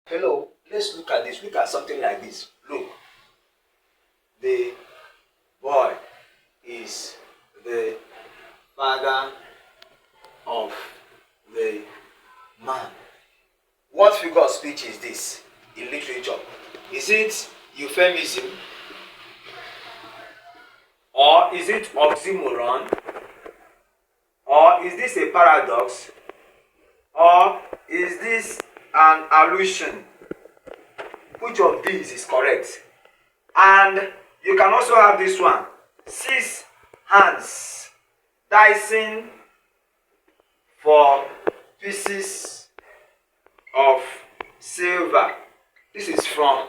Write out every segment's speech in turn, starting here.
Hello, let's look at this. Look at something like this. Look, the boy is the father of the man. What figure of speech is this in literature? Is it euphemism, or is it oxymoron, or is this a paradox, or is this an allusion? Which of these is correct? And you can also have this one: 6 hands dicing for pieces of silver. This is from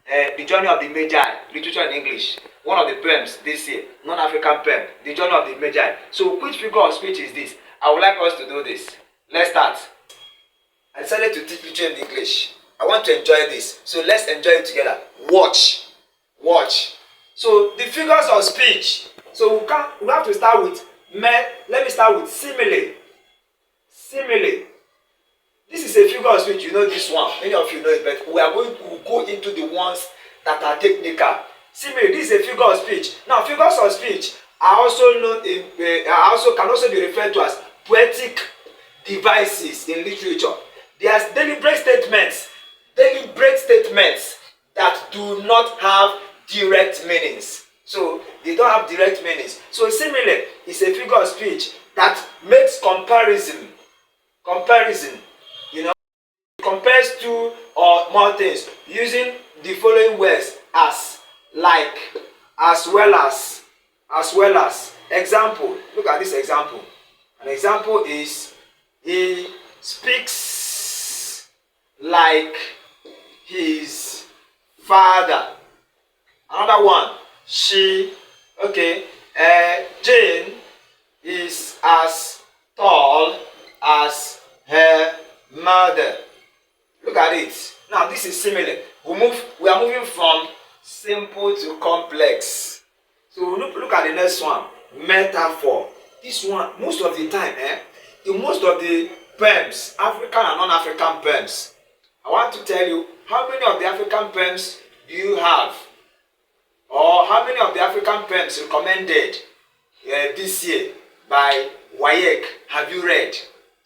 The Journey of the Magi, literature in English. One of the poems this year, non-African poem, The Journey of the Magi. So which figure of speech is this? I would like us to do this. Let's start. I decided to teach literature in English. I want to enjoy this. So let's enjoy it together. Watch. Watch. So the figures of speech. So we have to start with let me start with simile. Simile. This is a figure of speech. You know this one. Many of you know it, but we are going to go into the ones that are technical. Simile. This is a figure of speech. Now, figures of speech are also known can also be referred to as poetic devices in literature. They are deliberate statements that do not have direct meanings. So they don't have direct meanings. So simile is a figure of speech that makes comparison. You know, compares two or more things using the following words: as, like, as well as. Example. Look at this example. An example is: he speaks like his father. Another one: Jane is as tall as her mother. Look at it. Now this is similar. We are moving from simple to complex. So look at the next one: metaphor. This one, most of the time, in most of the poems, African and non-African poems, I want to tell you, how many of the African poems do you have? Or how many of the African poems recommended this year by WAEC have you read?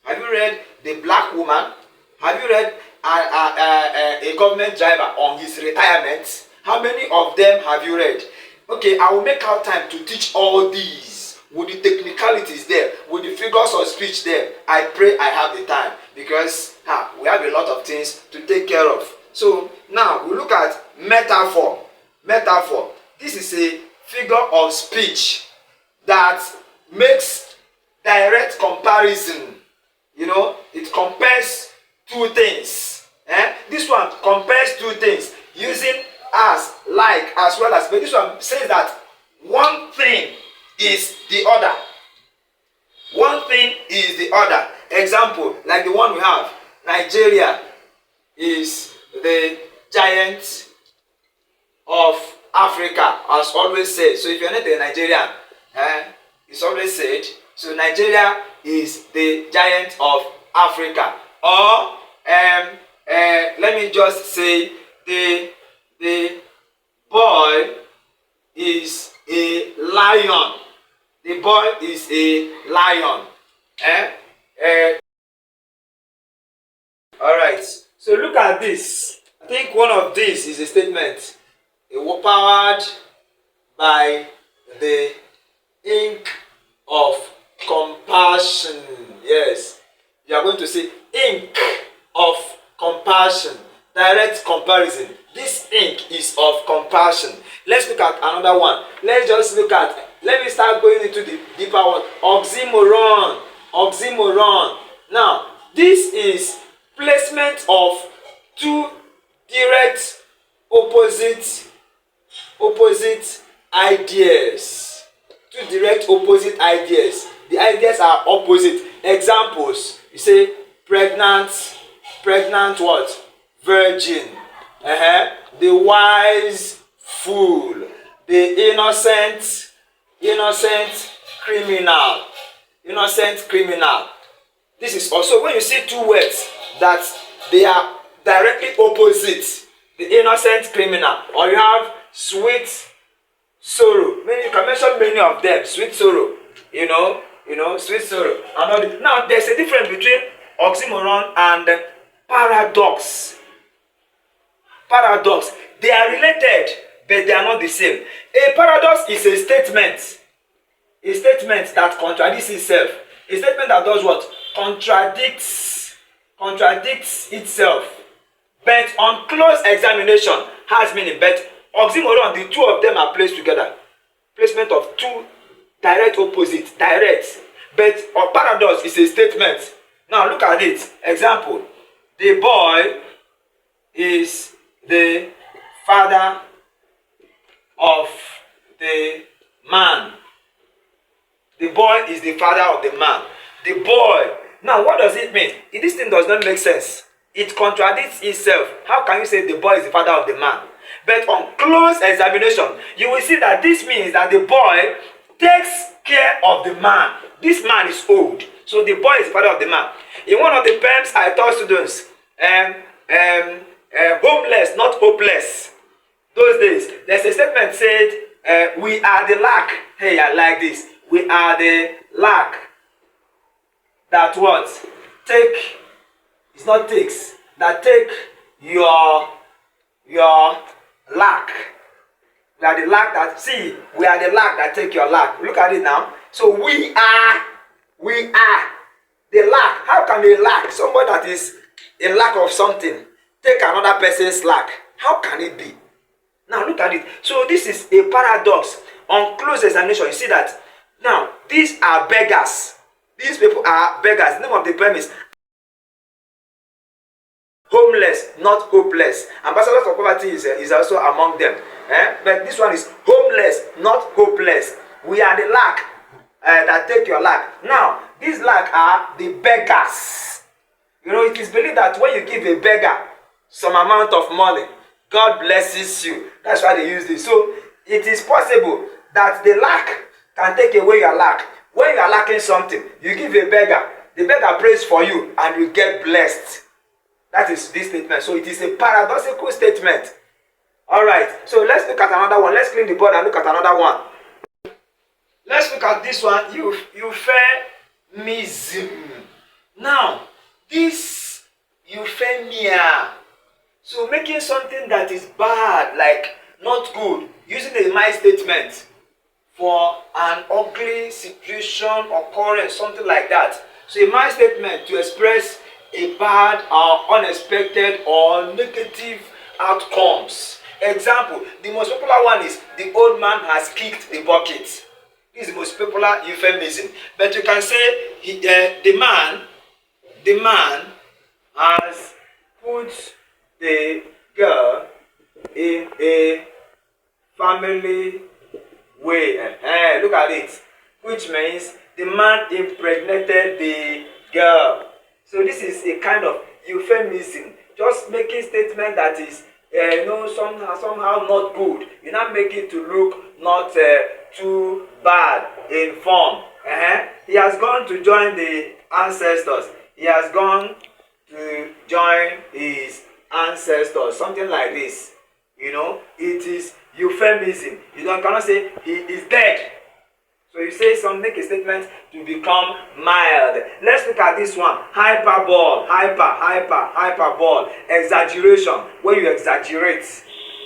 Have you read The Black Woman? Have you read A Government Driver on His Retirement? How many of them have you read? Okay, I will make out time to teach all these with the technicalities there, with the figures of speech there. I pray I have the time, because we have a lot of things to take care of. So now we look at metaphor. Metaphor. This is a figure of speech that makes direct comparison. You know, it compares two things. This one compares two things using as, like, as well as. But this one says that one thing is the other. One thing is the other. Example, like the one we have: Nigeria is the giant of Africa, as always said. So if you're not a Nigerian, it's always said. So Nigeria is the giant of Africa. Or let me just say the boy is a lion. The boy is a lion. All right. So look at this. I think one of these is a statement powered by the ink of compassion. Yes, you are going to say ink of compassion. Direct comparison. This ink is of compassion. Let's look at another one. Let me start going into the deeper one. Oxymoron. Oxymoron. Now, this is placement of two direct opposite ideas. Two direct opposite ideas. The ideas are opposite. Examples: you say pregnant what? Virgin. The wise fool. The innocent criminal. Innocent criminal. This is also when you see two words that they are directly opposite, the innocent criminal, or you have sweet sorrow. Maybe you can mention many of them. Sweet sorrow, sweet sorrow. And all this. Now, there's a difference between oxymoron and paradox. Paradox. They are related, but they are not the same. A paradox is a statement. A statement that contradicts itself. A statement that does what? Contradicts itself. But on close examination has meaning. But oxymoron, the two of them are placed together. Placement of two direct opposites. Direct. But a paradox is a statement. Now look at it. Example. The boy is the father of the man. The boy is the father of the man. The boy. Now, what does it mean? This thing does not make sense. It contradicts itself. How can you say the boy is the father of the man? But on close examination, you will see that this means that the boy takes care of the man. This man is old. So the boy is the father of the man. In one of the poems I taught students, homeless, not hopeless. Those days, there's a statement said, we are the lack. Hey, I like this. We are the lack. That what? Take, it's not takes, that take your lack. We are the lack that, see, we are the lack that take your lack. Look at it now. So we are the lack. How can a lack, somebody that is in lack of something, take another person's lack? How can it be? Now look at it. So this is a paradox. On close examination, you see that. Now, these are beggars. These people are beggars. The name of the poem is Homeless, Not Hopeless. Ambassadors for Poverty is also among them. But this one is homeless, not hopeless. We are the lack that take your lack. Now, these lack are the beggars. It is believed that when you give a beggar some amount of money, God blesses you. That's why they use this. So, it is possible that the lack can take away your lack. When you are lacking something, you give a beggar. The beggar prays for you and you get blessed. That is this statement. So it is a paradoxical statement. Alright, so let's look at another one. Let's clean the board and look at another one. Let's look at this one. Euphemism. Now, this euphemia. So making something that is bad, like not good, using a my statement for an ugly situation, occurrence, something like that. So a my statement to express a bad or unexpected or negative outcomes. Example, the most popular one is the old man has kicked the bucket. This is the most popular euphemism. But you can say the man has put the girl in a family way. Look at it. Which means the man impregnated the girl. So this is a kind of euphemism. Just making statement that is somehow not good. You not make it to look not too bad in form. He has gone to join the ancestors. He has gone to join his ancestors. Something like this. It is euphemism. You cannot say he is dead. So you say some, make a statement to become mild. Let's look at this one. Hyperbole. Hyperbole. Exaggeration. When you exaggerate,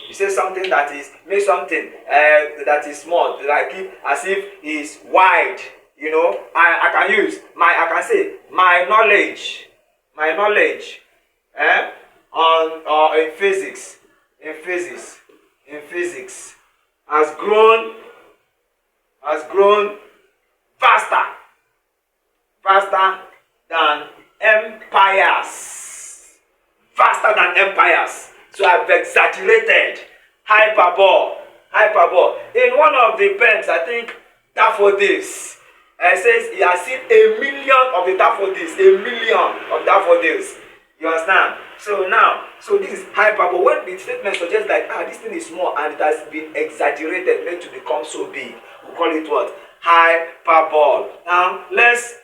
you say something that is, make something that is small, like as if it's wide. I can use I can say my knowledge on in physics has grown faster than empires. So I've exaggerated. Hyperbole. In one of the poems, I think daffodils, it says he has seen 1,000,000 of the daffodils. 1,000,000 of daffodils. You understand? So this is hyperbole. When the statement suggests that this thing is small and it has been exaggerated, made to become so big, we call it what? Hyperbole. Now let's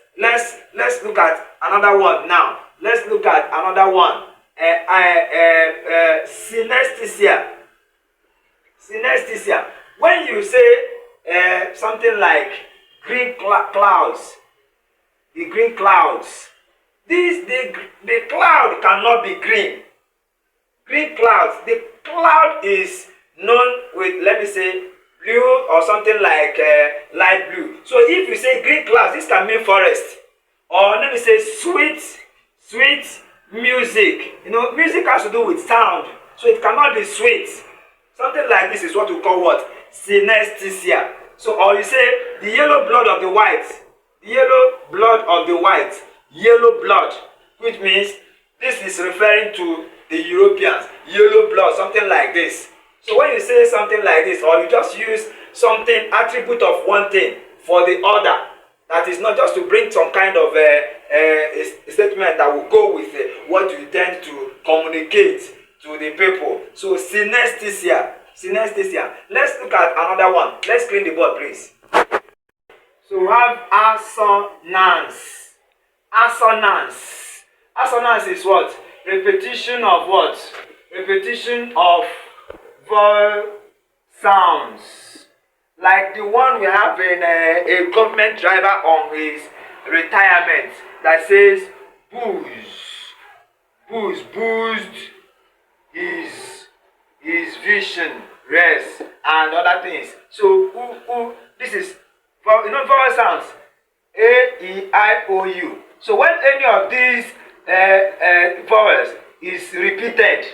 look at another one. Now let's look at another one. synesthesia. Synesthesia. When you say something like green clouds, the green clouds, the cloud cannot be green. Green clouds, the cloud is known with, let me say, blue or something like light blue. So if you say green clouds, this can mean forest. Or let me say sweet music. You know, music has to do with sound, so it cannot be sweet. Something like this is what we call what? Synesthesia. So, or you say the yellow blood of the white, the yellow blood of the white, yellow blood, which means this is referring to the Europeans, yellow blood, something like this. So when you say something like this, or you just use something, attribute of one thing for the other, that is not just to bring some kind of a statement that will go with what you intend to communicate to the people. So synesthesia. Let's look at another one. Let's clean the board, please. So we have assonance. Assonance is what? Repetition of what? Repetition of vowel sounds. Like the one we have in a government driver on his retirement that says boozed his vision, rest, and other things. So this is, vowel sounds. A-E-I-O-U. So when any of these vowels is repeated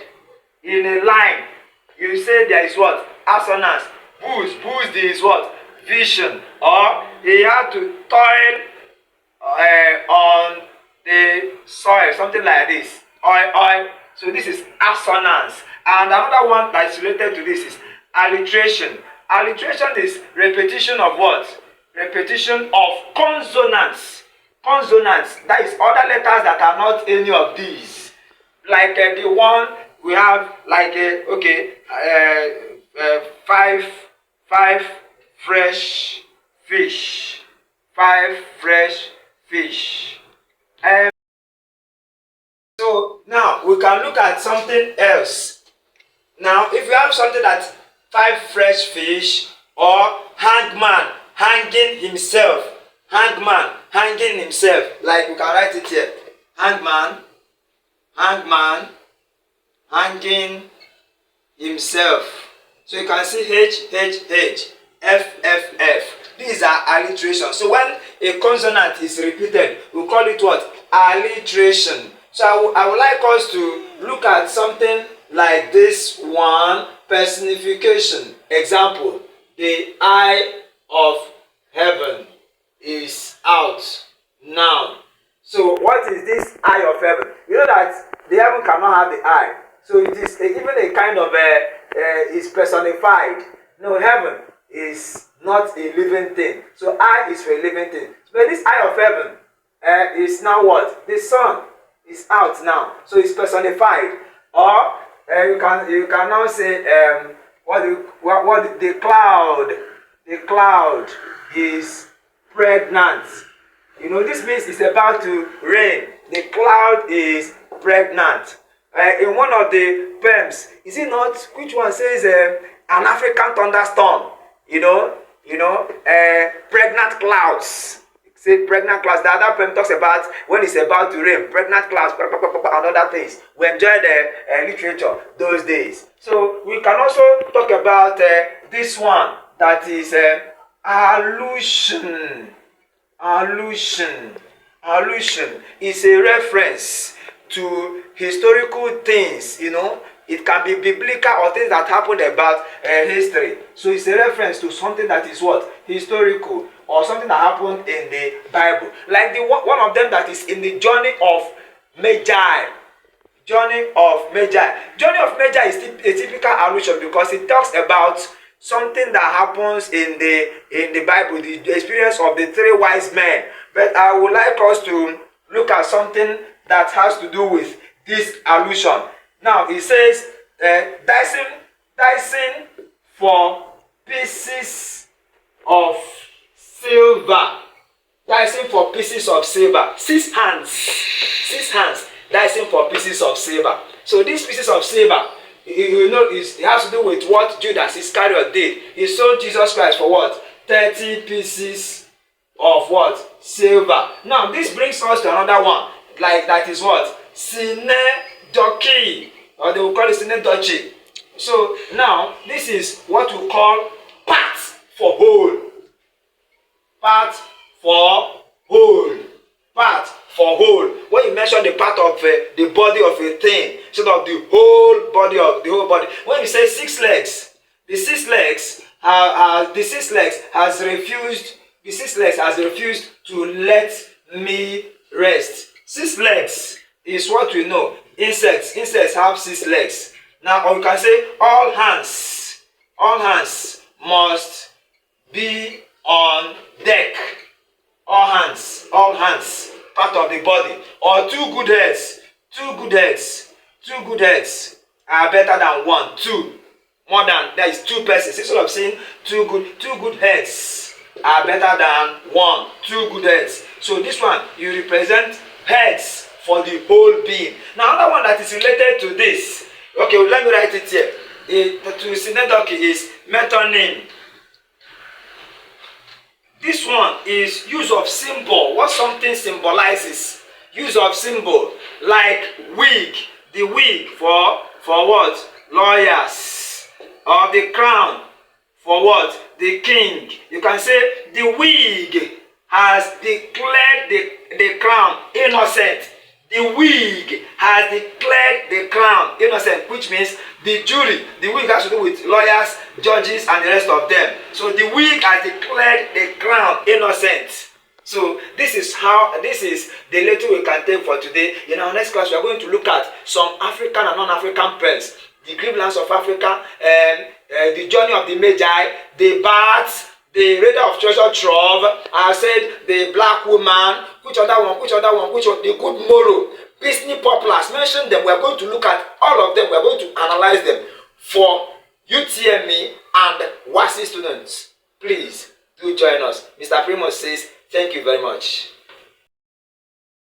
in a line, you say there is what? Assonance. Boost is what? Vision. Or he had to toil on the soil, something like this. Oil. So this is assonance. And another one that is related to this is alliteration. Alliteration is repetition of what? Repetition of consonants. Consonants, that is other letters that are not any of these. Like the one we have, like five fresh fish. 5 fresh fish. So now we can look at something else. Now, if you have something that 5 fresh fish, or hangman hanging himself, like we can write it here. Hangman hanging himself. So you can see H, F. These are alliteration. So when a consonant is repeated, we call it what? Alliteration. So I would like us to look at something like this one, personification. Example, the eye of heaven is out now. So what is this eye of heaven? You know that the heaven cannot have the eye. So it is even a kind of is personified. No, heaven is not a living thing. So eye is for a living thing. But this eye of heaven is now what? The sun is out now. So it's personified. Or you can now say the cloud is pregnant. You know, this means it's about to rain. The cloud is pregnant. In one of the poems, is it not, which one says an African thunderstorm? Pregnant clouds. Say pregnant clouds. The other poem talks about when it's about to rain, pregnant clouds, and other things. We enjoyed literature those days. So we can also talk about this one, that is allusion. Allusion is a reference to historical things. It can be biblical or things that happened about history. So it's a reference to something that is what? Historical, or something that happened in the Bible. Like one of them that is in the journey of Magi. Journey of Magi is a typical allusion because it talks about something that happens in the Bible, the experience of the 3 wise men. But I would like us to look at something that has to do with this allusion. Now it says dicing for pieces of silver. Dicing for pieces of silver. 6 hands. Dicing for pieces of silver. So these pieces of silver, you know, it has to do with what Judas Iscariot did. He sold Jesus Christ for what? 30 pieces of what? Silver. Now this brings us to another one. Like that is what? Synecdoche. Or they will call it synecdoche. So now this is what we call part for whole. Part for whole. Part for whole. When you mention the part of the body of a thing, instead of the whole body of the whole body. When you say 6 legs, the 6 legs has refused. The 6 legs has refused to let me rest. 6 legs is what we know. Insects have 6 legs. Now, or you can say all hands must be on deck. All hands, part of the body. Or 2 good heads are better than 1. 2, more than, there is 2 persons. Instead of saying 2 good heads are better than 1. 2 good heads. So this one, you represent heads for the whole being. Now another one that is related to this, okay, well, let me write it here. To synecdoche is metonym. This one is use of symbol, what something symbolizes. Use of symbol, like wig. The wig for what? Lawyers. Or the crown for what? The king. You can say the wig has declared the crown innocent. The wig has declared the crown innocent, which means the jury. The wig has to do with lawyers, judges, and the rest of them. So the wig has declared the crown innocent. So this is the little we can take for today. In our next class, we are going to look at some African and non-African pearls, the Grievlands of Africa, the journey of the Magi, the bats, the raider of treasure trove. I said the black woman. Which other one? The good Moro, Disney poplars. Mention them. We are going to look at all of them. We are going to analyze them for UTME and WASSCE students. Please do join us. Mr. Primo says thank you very much.